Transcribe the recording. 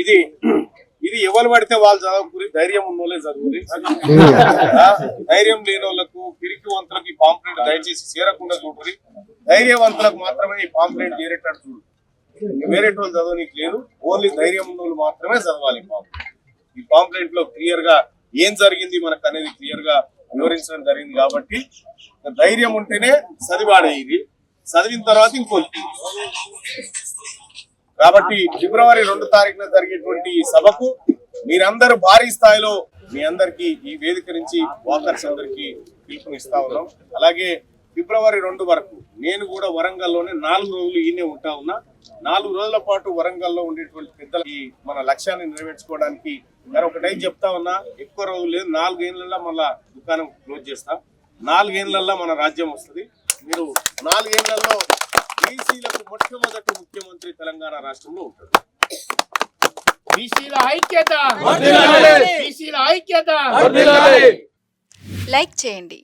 ఇది ఇది ఎవరు పడితే వాళ్ళు చదువుకుని ధైర్యం ఉన్నోళ్ళే చదువుకుని ధైర్యం లేని వాళ్ళకు పిరికి వంతులకు ఈ పాంప్లెట్ దయచేసి చేరకుండా చూడుకుని ధైర్యవంతులకు మాత్రమే ఈ పాంప్లెట్ చేరేటట్టు చూడు. వేరే వాళ్ళు చదవనీకి లేదు, ఓన్లీ ధైర్యం ఉన్న వాళ్ళు మాత్రమే చదవాలి ఈ పాంప్లెట్ లో క్లియర్ గా ఏం జరిగింది మనకు అనేది క్లియర్ గా వివరించడం జరిగింది. కాబట్టి ధైర్యం ఉంటేనే చదివాడేది, చదివిన తర్వాత ఇంకోటి. కాబట్టి ఫిబ్రవరి 2 తారీఖున జరిగేటువంటి ఈ సభకు మీరందరూ భారీ స్థాయిలో మీ అందరికి ఈ వేదిక నుంచి వాకర్స్ అందరికి పిలుపునిస్తా ఉన్నాం. అలాగే ఫిబ్రవరి 2 వరకు నేను కూడా వరంగల్లోనే 4 రోజులు ఈయనే ఉంటా ఉన్నా. 4 రోజుల పాటు వరంగల్లో ఉండేటువంటి పెద్దలకి మన లక్ష్యాన్ని నెరవేర్చుకోవడానికి ఒకటై చెప్తా ఉన్నా, ఎక్కువ రోజులు లేదు, 4 ఏళ్లలో మళ్ళా దుకాణం క్లోజ్ చేస్తా. 4 ఏళ్లలో మన రాజ్యం వస్తుంది. మీరు 4 ఏళ్లలో బీసీలకు మొట్టమొదటి ముఖ్యమంత్రి తెలంగాణ రాష్ట్రంలో ఉంటాడు. బీసీల ఐక్యత, బీసీల ఐక్యత. లైక్ చేయండి.